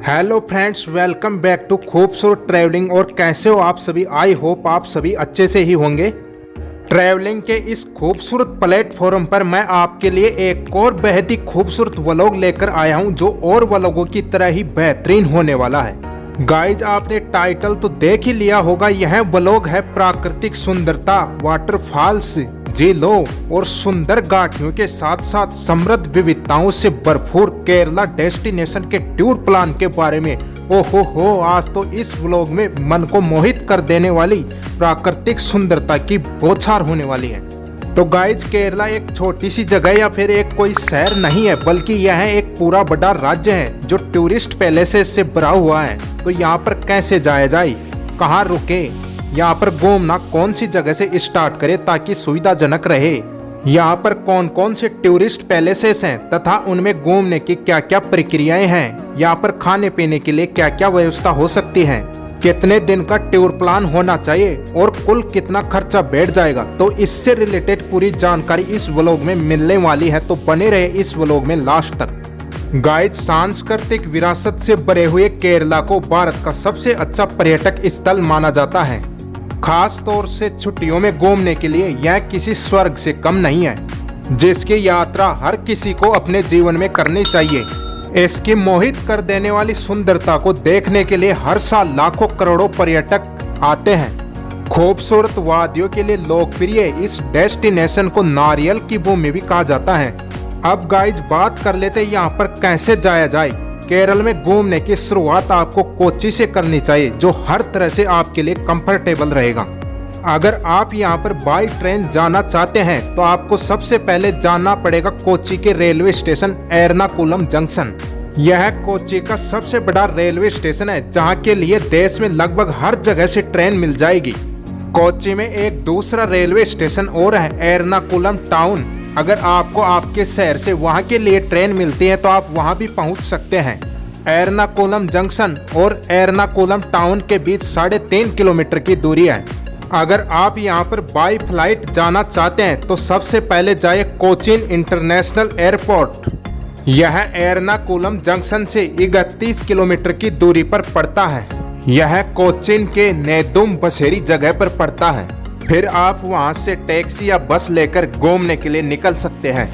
Hello friends, welcome back to खूबसूरत travelling. और कैसे हो आप सभी? आई होप आप सभी अच्छे से ही होंगे। ट्रैवलिंग के इस खूबसूरत प्लेटफॉर्म पर मैं आपके लिए एक और बेहद ही खूबसूरत व्लॉग लेकर आया हूं, जो और व्लॉगों की तरह ही बेहतरीन होने वाला है। गाइज, आपने टाइटल तो देख ही लिया होगा। यह व्लॉग है प्राकृतिक सुंदरता, वाटरफॉल्स, झीलों और सुंदर घाटियों के साथ साथ समृद्ध विविधताओं से भरपूर केरला डेस्टिनेशन के टूर प्लान के बारे में। ओहो, आज तो इस व्लॉग में मन को मोहित कर देने वाली प्राकृतिक सुंदरता की बौछार होने वाली है। तो गाइज, केरला एक छोटी सी जगह या फिर एक कोई शहर नहीं है, बल्कि यह एक पूरा बड़ा राज्य है जो टूरिस्ट पैलेसेस से भरा हुआ है। तो यहाँ पर कैसे जाया जाए, कहाँ रुके, यहाँ पर घूमना कौन सी जगह से स्टार्ट करें ताकि सुविधाजनक रहे, यहाँ पर कौन कौन से टूरिस्ट पैलेसेस हैं तथा उनमें घूमने की क्या क्या प्रक्रियाएं हैं, यहाँ पर खाने पीने के लिए क्या क्या व्यवस्था हो सकती है, कितने दिन का टूर प्लान होना चाहिए और कुल कितना खर्चा बैठ जाएगा। तो इससे रिलेटेड पूरी जानकारी इस व्लॉग में मिलने वाली है, तो बने रहे इस व्लॉग में लास्ट तक। गाइड, सांस्कृतिक विरासत से भरे हुए केरला को भारत का सबसे अच्छा पर्यटक स्थल माना जाता है। खास तौर से छुट्टियों में घूमने के लिए यह किसी स्वर्ग से कम नहीं है, जिसकी यात्रा हर किसी को अपने जीवन में करनी चाहिए। इसकी मोहित कर देने वाली सुंदरता को देखने के लिए हर साल लाखों करोड़ों पर्यटक आते हैं। खूबसूरत वादियों के लिए लोकप्रिय इस डेस्टिनेशन को नारियल की भूमि भी कहा जाता है। अब गाइज, बात कर लेते हैं यहाँ पर कैसे जाया जाए। केरल में घूमने की शुरुआत आपको कोच्चि से करनी चाहिए, जो हर तरह से आपके लिए कंफर्टेबल रहेगा। अगर आप यहाँ पर बाई ट्रेन जाना चाहते हैं तो आपको सबसे पहले जाना पड़ेगा कोच्चि के रेलवे स्टेशन एर्नाकुलम जंक्शन। यह कोच्चि का सबसे बड़ा रेलवे स्टेशन है, जहाँ के लिए देश में लगभग हर जगह से ट्रेन मिल जाएगी। कोच्चि में एक दूसरा रेलवे स्टेशन और है, एर्नाकुलम टाउन। अगर आपको आपके शहर से वहां के लिए ट्रेन मिलती है तो आप वहां भी पहुंच सकते हैं। एर्नाकुलम जंक्शन और एर्नाकुलम टाउन के बीच 3.5 किलोमीटर की दूरी है। अगर आप यहां पर बाई फ्लाइट जाना चाहते हैं तो सबसे पहले जाइए कोचीन इंटरनेशनल एयरपोर्ट। यह एर्नाकुलम जंक्शन से 31 किलोमीटर की दूरी पर पड़ता है। यह कोचीन के नेदुम बसेरी जगह पर पड़ता है। फिर आप वहां से टैक्सी या बस लेकर घूमने के लिए निकल सकते हैं।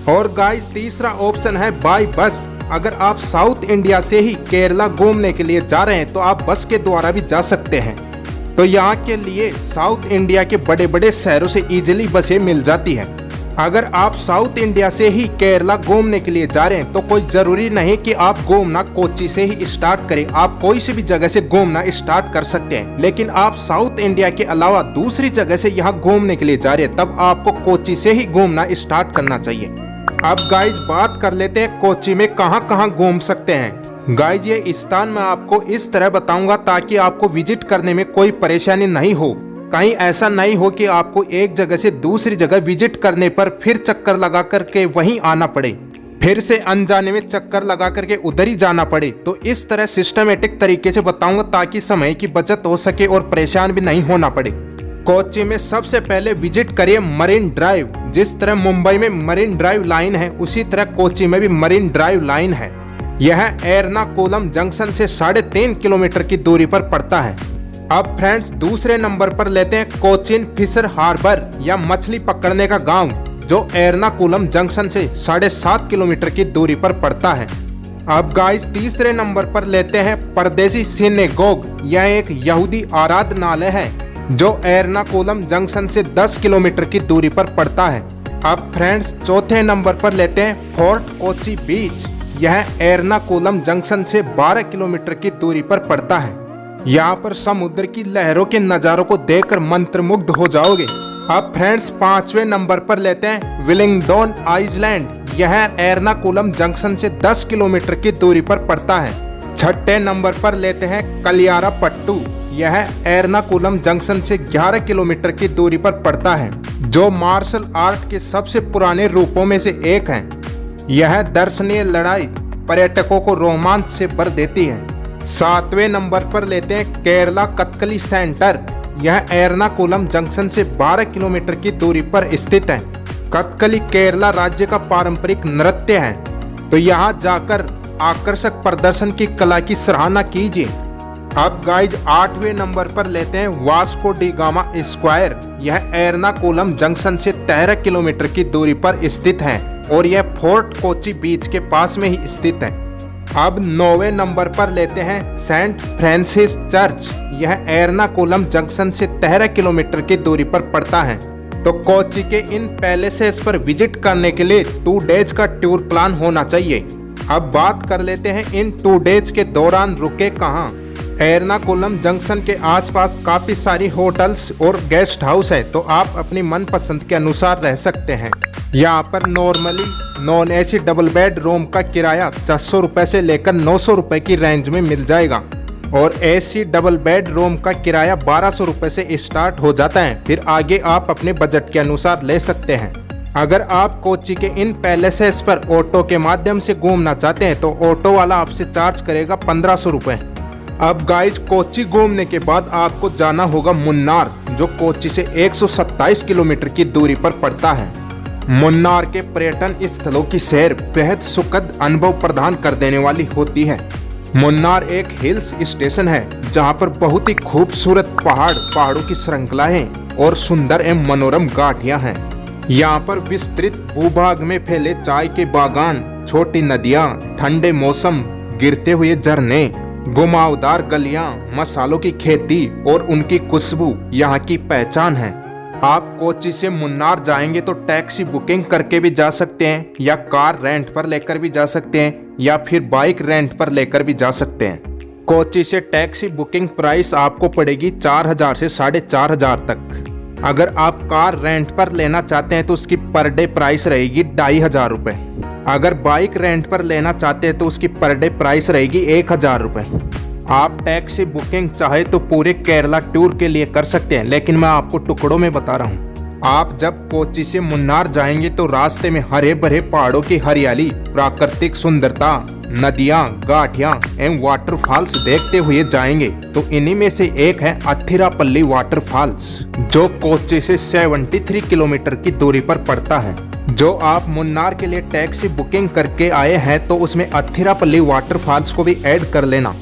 और गाइस, तीसरा ऑप्शन है बाई बस। अगर आप साउथ इंडिया से ही केरला घूमने के लिए जा रहे हैं तो आप बस के द्वारा भी जा सकते हैं। तो यहाँ के लिए साउथ इंडिया के बड़े बड़े शहरों से इजीली बसें मिल जाती है। अगर आप साउथ इंडिया से ही केरला घूमने के लिए जा रहे हैं तो कोई जरूरी नहीं कि आप घूमना कोच्चि से ही स्टार्ट करें। आप कोई सी भी जगह से घूमना स्टार्ट कर सकते हैं, लेकिन आप साउथ इंडिया के अलावा दूसरी जगह से यहाँ घूमने के लिए जा रहे हैं तब आपको कोच्चि से ही घूमना स्टार्ट करना चाहिए। अब गाइज, बात कर लेते हैं कोच्चि में कहाँ कहाँ घूम सकते हैं। गाइज, ये स्थान मैं आपको इस तरह बताऊंगा ताकि आपको विजिट करने में कोई परेशानी नहीं हो। कहीं ऐसा नहीं हो कि आपको एक जगह से दूसरी जगह विजिट करने पर फिर चक्कर लगा करके वहीं आना पड़े, फिर से अनजाने में चक्कर लगा करके उधर ही जाना पड़े। तो इस तरह सिस्टमेटिक तरीके से बताऊंगा ताकि समय की बचत हो सके और परेशान भी नहीं होना पड़े। कोच्चि में सबसे पहले विजिट करिए मरीन ड्राइव। जिस तरह मुंबई में मरीन ड्राइव लाइन है, उसी तरह कोच्चि में भी मरीन ड्राइव लाइन है। यह एर्नाकुलम जंक्शन से 3.5 किलोमीटर की दूरी पर पड़ता है। अब फ्रेंड्स, दूसरे नंबर पर लेते हैं कोचीन फिशर हार्बर या मछली पकड़ने का गांव, जो एर्नाकुलम जंक्शन से 7.5 किलोमीटर की दूरी पर पड़ता है। अब गाइस, तीसरे नंबर पर लेते हैं परदेसी सिनेगोग। यह एक यहूदी आराधनालय है जो एर्नाकुलम जंक्शन से 10 किलोमीटर की दूरी पर पड़ता है। अब फ्रेंड्स, चौथे नंबर पर लेते हैं फोर्ट कोच्चि बीच। यह एर्नाकुलम जंक्शन से 12 किलोमीटर की दूरी पर पड़ता है। यहाँ पर समुद्र की लहरों के नज़ारों को देखकर मंत्रमुग्ध हो जाओगे। अब फ्रेंड्स, पांचवें नंबर पर लेते हैं विलिंगडन आइलैंड। यह एर्नाकुलम जंक्शन से 10 किलोमीटर की दूरी पर पड़ता है। छठे नंबर पर लेते हैं कलियारापट्टू। यह एर्नाकुलम जंक्शन से 11 किलोमीटर की दूरी पर पड़ता है, जो मार्शल आर्ट के सबसे पुराने रूपों में से एक है। यह दर्शनीय लड़ाई पर्यटकों को रोमांच से भर देती है। सातवें नंबर पर लेते हैं केरला कथकली सेंटर। यह एर्नाकुलम जंक्शन से 12 किलोमीटर की दूरी पर स्थित है। कथकली केरला राज्य का पारंपरिक नृत्य है, तो यहाँ जाकर आकर्षक प्रदर्शन की कला की सराहना कीजिए। अब गाइज 8वें नंबर पर लेते हैं वास्को डी गामा स्क्वायर। यह एर्नाकुलम जंक्शन से 13 किलोमीटर की दूरी पर स्थित है और यह फोर्ट कोची बीच के पास में ही स्थित है। अब 9वें नंबर पर लेते हैं सेंट फ्रांसिस चर्च। यह एर्नाकुलम जंक्शन से 13 किलोमीटर की दूरी पर पड़ता है। तो कोची के इन पैलेसेस पर विजिट करने के लिए 2 डेज का टूर प्लान होना चाहिए। अब बात कर लेते हैं इन 2 डेज के दौरान रुके कहाँ। एर्नाकुलम जंक्शन के आसपास काफी सारी होटल्स और गेस्ट हाउस है, तो आप अपनी मनपसंद के अनुसार रह सकते हैं। यहाँ पर normally non AC double bed room का किराया 600 रुपये से लेकर 900 रुपये की रेंज में मिल जाएगा और एसी डबल बेड रूम का किराया 1200 रुपये से स्टार्ट हो जाता है। फिर आगे आप अपने बजट के अनुसार ले सकते हैं। अगर आप कोची के इन पैलेसेस पर ऑटो के माध्यम से घूमना चाहते हैं तो ऑटो वाला आपसे चार्ज करेगा 1500 रुपये। अब गाइज कोची घूमने के बाद आपको जाना होगा मुन्नार, जो कोची से 127 किलोमीटर की दूरी पर पड़ता है। मुन्नार के पर्यटन स्थलों की सैर बेहद सुखद अनुभव प्रदान कर देने वाली होती है। मुन्नार एक हिल्स स्टेशन है जहां पर बहुत ही खूबसूरत पहाड़ों की श्रृंखलाएं और सुंदर एवं मनोरम घाटियां हैं। यहाँ पर विस्तृत भूभाग में फैले चाय के बागान, छोटी नदियां, ठंडे मौसम, गिरते हुए झरने, घुमावदार गलियां, मसालों की खेती और उनकी खुशबू यहाँ की पहचान है। आप कोची से मुन्नार जाएंगे तो टैक्सी बुकिंग करके भी जा सकते हैं या कार रेंट पर लेकर भी जा सकते हैं या फिर बाइक रेंट पर लेकर भी जा सकते हैं। कोची से टैक्सी बुकिंग प्राइस आपको पड़ेगी 4000 से 4500 तक। अगर आप कार रेंट पर लेना चाहते हैं तो उसकी पर डे प्राइस रहेगी 2500 रुपये। अगर बाइक रेंट पर लेना चाहते हैं तो उसकी पर डे प्राइस रहेगी 1000 रुपये। आप टैक्सी बुकिंग चाहे तो पूरे केरला टूर के लिए कर सकते हैं, लेकिन मैं आपको टुकड़ों में बता रहा हूँ। आप जब कोची से मुन्नार जाएंगे तो रास्ते में हरे भरे पहाड़ों की हरियाली, प्राकृतिक सुंदरता, नदियाँ, घाटियाँ एवं वाटरफॉल्स देखते हुए जाएंगे। तो इन्हीं में से एक है अथिरापल्ली वाटरफॉल्स, जो कोची से 73 किलोमीटर की दूरी पर पड़ता है। जो आप मुन्नार के लिए टैक्सी बुकिंग करके आए हैं तो उसमें अथिरापल्ली वाटरफॉल्स को भी ऐड कर लेना।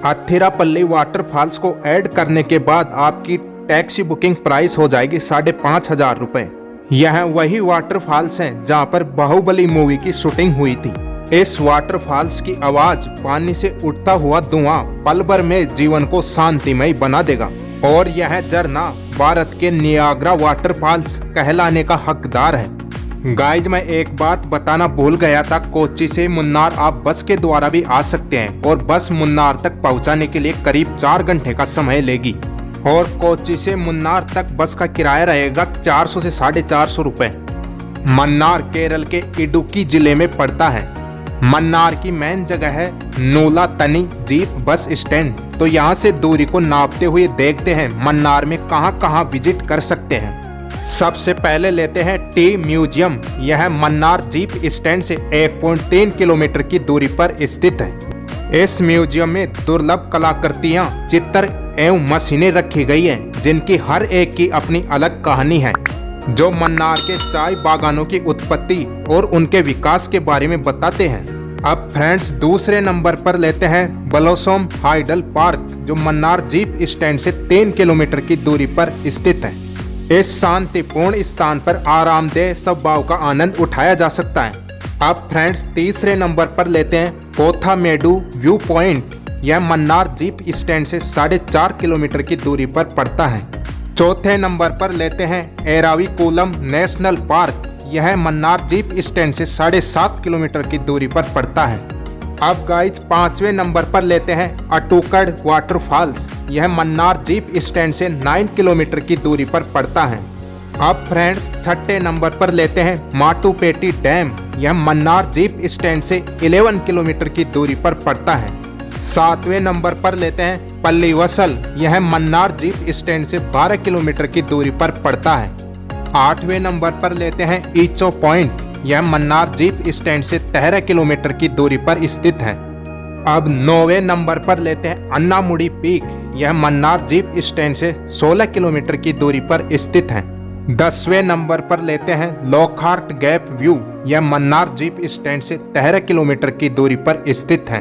अथिरापल्ली वाटरफॉल्स को ऐड करने के बाद आपकी टैक्सी बुकिंग प्राइस हो जाएगी 5500 रुपये। यह वही वाटरफॉल्स हैं जहां पर बाहुबली मूवी की शूटिंग हुई थी। इस वाटरफॉल्स की आवाज, पानी से उठता हुआ धुआं पल भर में जीवन को शांतिमय बना देगा और यह झरना भारत के नियाग्रा वाटरफॉल्स कहलाने का हकदार है। गाइज मैं एक बात बताना भूल गया था, कोची से मुन्नार आप बस के द्वारा भी आ सकते हैं और बस मुन्नार तक पहुंचाने के लिए करीब 4 घंटे का समय लेगी और कोची से मुन्नार तक बस का किराया रहेगा 400 से 450 रुपये। मन्नार केरल के इडुक्की जिले में पड़ता है। मन्नार की मेन जगह है नूलातनी जीप बस स्टैंड। तो यहाँ से दूरी को नापते हुए देखते हैं मन्नार में कहाँ कहाँ विजिट कर सकते हैं। सबसे पहले लेते हैं टी म्यूजियम। यह मन्नार जीप स्टैंड से 1.3 किलोमीटर की दूरी पर स्थित है। इस म्यूजियम में दुर्लभ कलाकृतियां, चित्र एवं मशीनें रखी गई हैं, जिनकी हर एक की अपनी अलग कहानी है, जो मन्नार के चाय बागानों की उत्पत्ति और उनके विकास के बारे में बताते हैं। अब फ्रेंड्स दूसरे नंबर पर लेते हैं ब्लॉसम हाइडल पार्क, जो मन्नार जीप स्टैंड से 3 किलोमीटर की दूरी पर स्थित है। इस शांतिपूर्ण स्थान पर आरामदेह स्वभाव का आनंद उठाया जा सकता है। अब फ्रेंड्स तीसरे नंबर पर लेते हैं कोथामेडू व्यू पॉइंट। यह मन्नार जीप स्टैंड से 4.5 किलोमीटर की दूरी पर पड़ता है। चौथे नंबर पर लेते हैं एराविकुलम नेशनल पार्क। यह मन्नार जीप स्टैंड से 7.5 किलोमीटर की दूरी पर पड़ता है। अब गाइज पांचवें नंबर पर लेते हैं अटूकड़ वाटरफॉल्स। यह मन्नार जीप स्टैंड से 9 किलोमीटर की दूरी पर पड़ता है। अब फ्रेंड्स छठे नंबर पर लेते हैं माटुपेटी डैम। यह मन्नार जीप स्टैंड से 11 किलोमीटर की दूरी पर पड़ता है। सातवें नंबर पर लेते हैं पल्लीवसल। यह मन्नार जीप स्टैंड से 12 किलोमीटर की दूरी पर पड़ता है। आठवें नंबर पर लेते हैं ईचो पॉइंट। यह मन्नार जीप स्टैंड से 13 किलोमीटर की दूरी पर स्थित है। अब 9वें नंबर पर लेते हैं अन्नामुडी पीक। यह मन्नार जीप स्टैंड से 16 किलोमीटर की दूरी पर स्थित है। 10वें नंबर पर लेते हैं लॉकहार्ट गैप व्यू। यह मन्नार जीप स्टैंड से 13 किलोमीटर की दूरी पर स्थित है।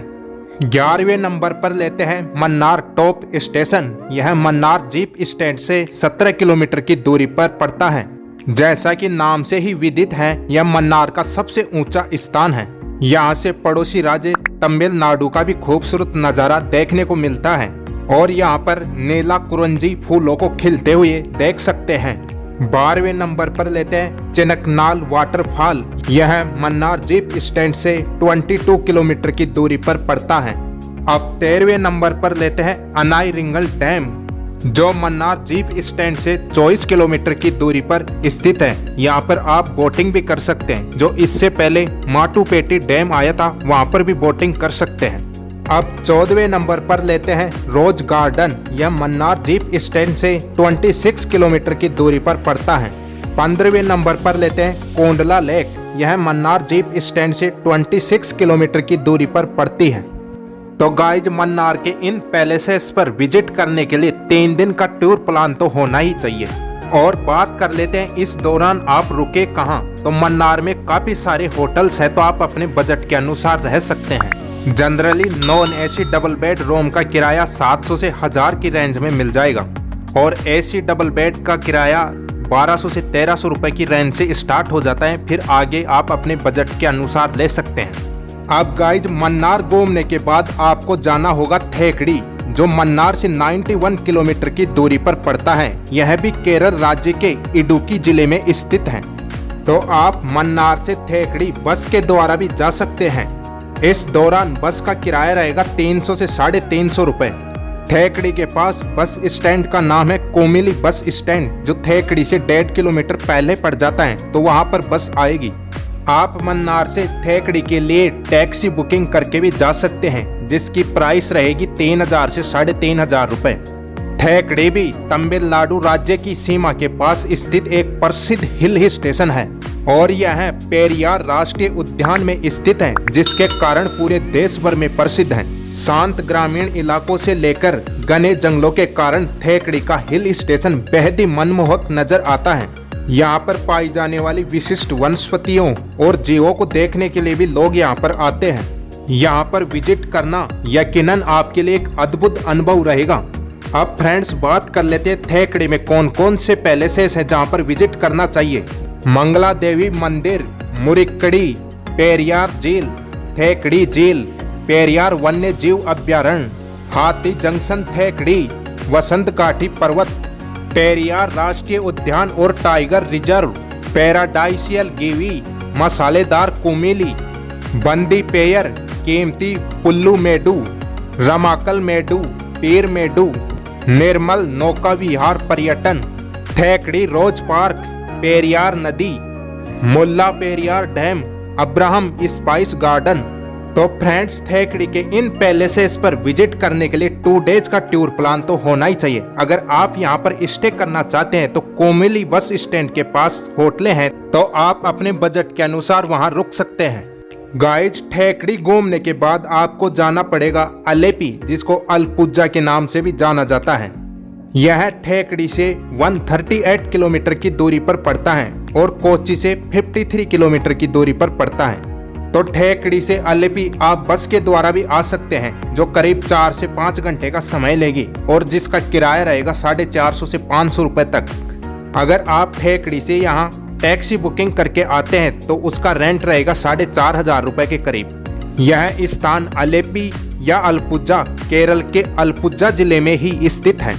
11वें नंबर पर लेते हैं मन्नार टॉप स्टेशन। यह मन्नार जीप स्टैंड से 17 किलोमीटर की दूरी पर पड़ता है। जैसा कि नाम से ही विदित है, यह मन्नार का सबसे ऊंचा स्थान है। यहाँ से पड़ोसी राज्य तमिलनाडु का भी खूबसूरत नज़ारा देखने को मिलता है और यहाँ पर नीला कुरंजी फूलों को खिलते हुए देख सकते हैं। 12वें नंबर पर लेते हैं चिनकनाल वाटरफॉल। यह मन्नार जीप स्टैंड से 22 किलोमीटर की दूरी पर पड़ता है। अब 13वें नंबर पर लेते हैं अनाईरिंगल डैम, जो मन्नार जीप स्टैंड से 24 किलोमीटर की दूरी पर स्थित है। यहाँ पर आप बोटिंग भी कर सकते हैं। जो इससे पहले माटुपेटी डैम आया था, वहाँ पर भी बोटिंग कर सकते हैं। अब 14वें नंबर पर लेते हैं रोज गार्डन। यह मन्नार जीप स्टैंड से 26 किलोमीटर की दूरी पर पड़ता है। 15वें नंबर पर लेते हैं कोंडला लेक। यह मन्नार जीप स्टैंड से 26 किलोमीटर की दूरी पर पड़ती है। तो गाइज, मन्नार के इन पैलेसेस पर विजिट करने के लिए 3 दिन का टूर प्लान तो होना ही चाहिए। और बात कर लेते हैं इस दौरान आप रुके कहाँ। तो मन्नार में काफी सारे होटल्स हैं, तो आप अपने बजट के अनुसार रह सकते हैं। Generally non AC double bed room का किराया 700 से 1000 की रेंज में मिल जाएगा और एसी डबल बेड का किराया 1200 से 1300 रुपए की रेंज से स्टार्ट हो जाता है। फिर आगे आप अपने बजट के अनुसार ले सकते हैं। अब गाइज, मन्नार घूमने के बाद आपको जाना होगा थेकड़ी, जो मन्नार से 91 किलोमीटर की दूरी पर पड़ता है। यह भी केरल राज्य के इडुक्की जिले में स्थित है। तो आप मन्नार से थेकड़ी बस के द्वारा भी जा सकते हैं। इस दौरान बस का किराया रहेगा 300 से 350 रुपए। थेकड़ी के पास बस स्टैंड का नाम है कोमिली बस स्टैंड, जो थेकड़ी से 1.5 किलोमीटर पहले पड़ जाता है, तो वहां पर बस आएगी। आप मन्नार से थेकड़ी के लिए टैक्सी बुकिंग करके भी जा सकते हैं, जिसकी प्राइस रहेगी 3000 से 3500 रुपए। थेकड़ी भी तमिलनाडु राज्य की सीमा के पास स्थित एक प्रसिद्ध हिल स्टेशन है और यह पेरियार राष्ट्रीय उद्यान में स्थित है, जिसके कारण पूरे देश भर में प्रसिद्ध है। शांत ग्रामीण इलाकों से लेकर घने जंगलों के कारण थेकड़ी का हिल स्टेशन बेहद ही मनमोहक नजर आता है। यहाँ पर पाई जाने वाली विशिष्ट वनस्पतियों और जीवों को देखने के लिए भी लोग यहाँ पर आते हैं। यहाँ पर विजिट करना यकीनन आपके लिए एक अद्भुत अनुभव रहेगा। अब फ्रेंड्स, बात कर लेते हैं थेकड़ी में कौन कौन से पैलेसेस हैं जहाँ पर विजिट करना चाहिए। मंगला देवी मंदिर, मुरिक्कड़ी, पेरियार झील, थेकड़ी झील, पेरियार वन्य जीव अभ्यारण्य, हाथी जंक्शन थेकड़ी, वसंत काठी पर्वत, पेरियार राष्ट्रीय उद्यान और टाइगर रिजर्व, पैराडाइसियल गिवी, मसालेदार कुमिली, बंदी पेयर, कीमती पुल्लू मेडू, रमाकल मेडू, पीर मेडू, निर्मल नौका विहार पर्यटन, थेकड़ी रोज पार्क, पेरियार नदी, Mulla Periyar dam, Abraham spice garden. तो फ्रेंड्स, थेकड़ी के इन पैलेसेस पर विजिट करने के लिए 2 डेज का टूर प्लान तो होना ही चाहिए। अगर आप यहां पर स्टे करना चाहते हैं तो कोमिली बस स्टैंड के पास होटलें हैं, तो आप अपने बजट के अनुसार वहां रुक सकते हैं। गाइज, थेकड़ी घूमने के बाद आपको जाना पड़ेगा अलेपी, जिसको अलपुजा के नाम से भी जाना जाता है। यह थेकड़ी से 138 किलोमीटर की दूरी पर पड़ता है और कोच्चि से 53 किलोमीटर की दूरी पर पड़ता है। तो थेकड़ी से अलेपी आप बस के द्वारा भी आ सकते हैं, जो करीब 4 से 5 घंटे का समय लेगी और जिसका किराया रहेगा 450 से 500 रुपए तक। अगर आप थेकड़ी से यहाँ टैक्सी बुकिंग करके आते हैं तो उसका रेंट रहेगा 4500 रुपए के करीब। यह स्थान अलेपी या अलपुजा केरल के अलपुजा जिले में ही स्थित है।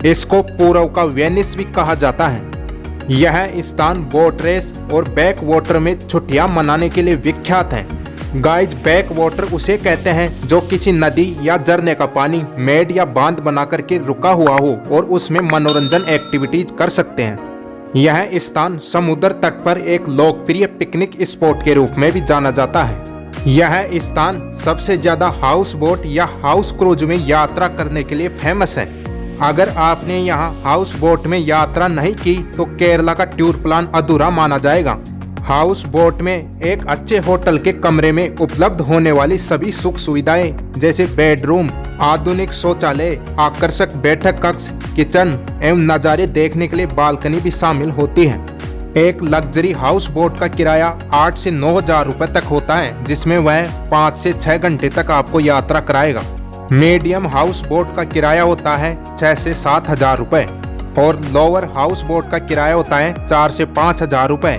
इसको पूर्व का वेनिस भी कहा जाता है। यह स्थान बोट रेस और बैक वाटर में छुट्टियां मनाने के लिए विख्यात है। गाइज, बैक वाटर उसे कहते हैं जो किसी नदी या झरने का पानी मेड या बांध बना करके रुका हुआ हो और उसमें मनोरंजन एक्टिविटीज कर सकते हैं। यह स्थान समुद्र तट पर एक लोकप्रिय पिकनिक स्पॉट के रूप में भी जाना जाता है। यह स्थान सबसे ज्यादा हाउस बोट या हाउस क्रूज में यात्रा करने के लिए फेमस है। अगर आपने यहाँ हाउस बोट में यात्रा नहीं की तो केरला का टूर प्लान अधूरा माना जाएगा। हाउस बोट में एक अच्छे होटल के कमरे में उपलब्ध होने वाली सभी सुख सुविधाएं जैसे बेडरूम, आधुनिक शौचालय, आकर्षक बैठक कक्ष, किचन एवं नज़ारे देखने के लिए बालकनी भी शामिल होती है। एक लग्जरी हाउस बोट का किराया 8 से 9 हजार रुपए तक होता है, जिसमें वह 5 से 6 घंटे तक आपको यात्रा कराएगा। मीडियम हाउस बोट का किराया होता है 6 से 7 हजार रुपए और लोअर हाउस बोट का किराया होता है 4 से 5 हजार रुपए,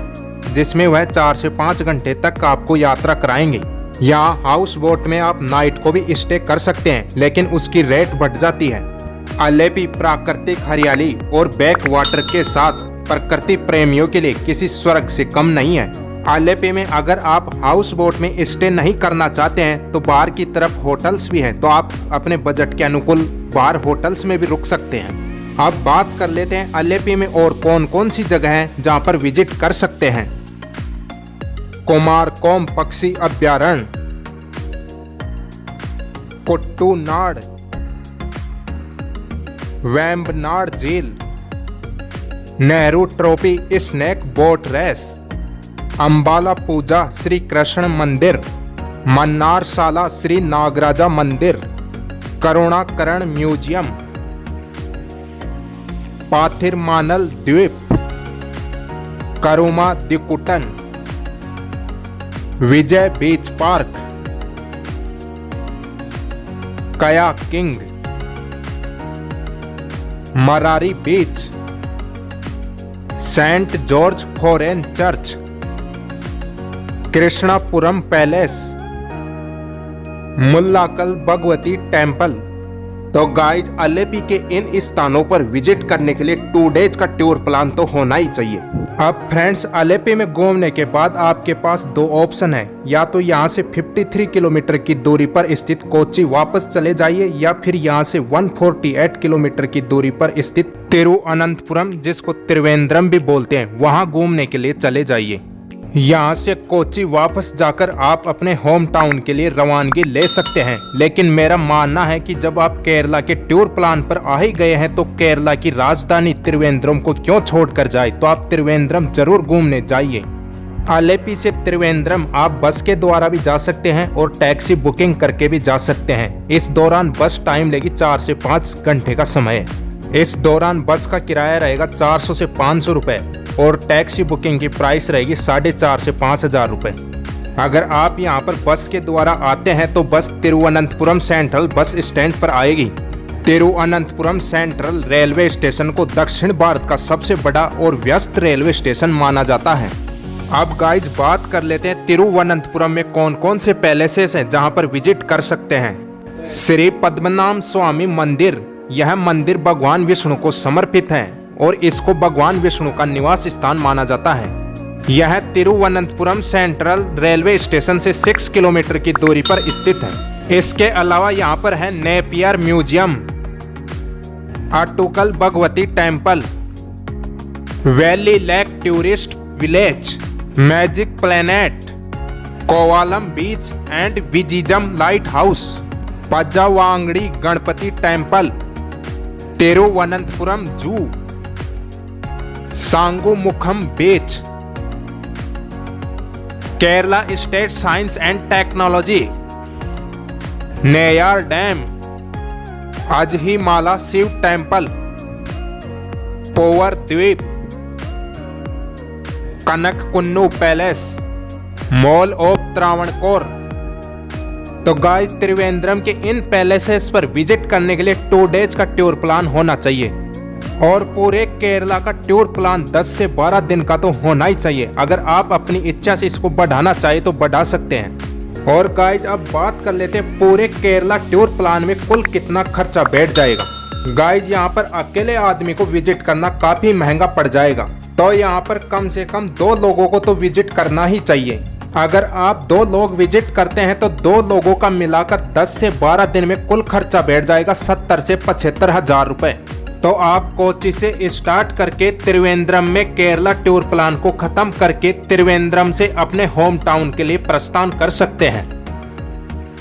जिसमें वह 4 से 5 घंटे तक आपको यात्रा कराएंगे। यहाँ हाउस बोट में आप नाइट को भी स्टे कर सकते हैं, लेकिन उसकी रेट बढ़ जाती है। अलेपी प्राकृतिक हरियाली और बैक वाटर के साथ प्रकृति प्रेमियों के लिए किसी स्वर्ग से कम नहीं है। अलेपी में अगर आप हाउस बोट में स्टे नहीं करना चाहते हैं तो बाहर की तरफ होटल्स भी हैं, तो आप अपने बजट के अनुकूल बाहर होटल्स में भी रुक सकते हैं। अब बात कर लेते हैं अलेपी में और कौन कौन सी जगह है जहां पर विजिट कर सकते हैं। कुमारकोम पक्षी अभ्यारण्य, कुट्टूनाड़, वेम्बनाड़ झील, Nehru trophy snake boat race, Ambalappuzha Shri Krishna मंदिर, मन्नारशाला श्री नागराजा मंदिर, करुणाकरण म्यूजियम, पाथिरमानल द्वीप, Karumadikuttan, Vijay beach park, kayaking, Marari beach, Saint George forane church, Krishnapuram palace, Mullakkal Bhagavati temple. तो गाइज अलेपी के इन स्थानों पर विजिट करने के लिए 2 डेज का टूर प्लान तो होना ही चाहिए। अब फ्रेंड्स, अलेपी में घूमने के बाद आपके पास 2 ऑप्शन है, या तो यहाँ से 53 किलोमीटर की दूरी पर स्थित कोच्चि वापस चले जाइए, या फिर यहाँ से 148 किलोमीटर की दूरी पर स्थित तिरुवनंतपुरम, जिसको त्रिवेंद्रम भी बोलते हैं, वहाँ घूमने के लिए चले जाइए। यहाँ से कोच्चि वापस जाकर आप अपने होम टाउन के लिए रवानगी ले सकते हैं। लेकिन मेरा मानना है कि जब आप केरला के टूर प्लान पर आ ही गए हैं तो केरला की राजधानी त्रिवेंद्रम को क्यों छोड़कर जाए, तो आप त्रिवेंद्रम जरूर घूमने जाइए। अलेपी से त्रिवेंद्रम आप बस के द्वारा भी जा सकते हैं और टैक्सी बुकिंग करके भी जा सकते हैं। इस दौरान बस टाइम लेगी 4 से 5 घंटे का समय। इस दौरान बस का किराया रहेगा 400 से 500 रुपए और टैक्सी बुकिंग की प्राइस रहेगी 4,500 से 5,000 रुपए। अगर आप यहां पर बस के द्वारा आते हैं तो बस तिरुवनंतपुरम सेंट्रल बस स्टैंड पर आएगी। तिरुवनंतपुरम सेंट्रल रेलवे स्टेशन को दक्षिण भारत का सबसे बड़ा और व्यस्त रेलवे स्टेशन माना जाता है। अब गाइज बात कर लेते हैं तिरुवनंतपुरम में कौन कौन से पैलेसेस हैं जहां पर विजिट कर सकते हैं। श्री पद्मनाभ स्वामी मंदिर, यह मंदिर भगवान विष्णु को समर्पित है और इसको भगवान विष्णु का निवास स्थान माना जाता है। यह तिरुवनंतपुरम सेंट्रल रेलवे स्टेशन से 6 किलोमीटर की दूरी पर स्थित है। इसके अलावा यहाँ पर है Napier museum, Attukal Bhagavati temple, valley lake tourist village, magic planet, Kovalam beach and Vizhinjam lighthouse, Pazhavangadi Ganapati temple, Thiruvananthapuram zoo, Shangumugham beach, Kerala state science and technology, Neyyar dam, Azhimala Shiva temple, Poovar द्वीप, Kanakakunnu palace, mall of Travancore. तो गाइस त्रिवेंद्रम के इन पैलेसेस पर विजिट करने के लिए 2 डेज का टूर प्लान होना चाहिए और पूरे केरला का टूर प्लान 10 से 12 दिन का तो होना ही चाहिए। अगर आप अपनी इच्छा से इसको बढ़ाना चाहे तो बढ़ा सकते हैं। और गाइज अब बात कर लेते हैं पूरे केरला टूर प्लान में कुल कितना खर्चा बैठ जाएगा। गाइज यहाँ पर अकेले आदमी को विजिट करना काफी महंगा पड़ जाएगा, तो यहाँ पर कम से कम 2 लोगों को तो विजिट करना ही चाहिए। अगर आप 2 लोग विजिट करते हैं तो 2 लोगों का मिलाकर 10 से 12 दिन में कुल खर्चा बैठ जाएगा 70 से 75 हजार रुपए। तो आप कोच्चि से स्टार्ट करके त्रिवेंद्रम में केरला टूर प्लान को खत्म करके त्रिवेंद्रम से अपने होम टाउन के लिए प्रस्थान कर सकते हैं।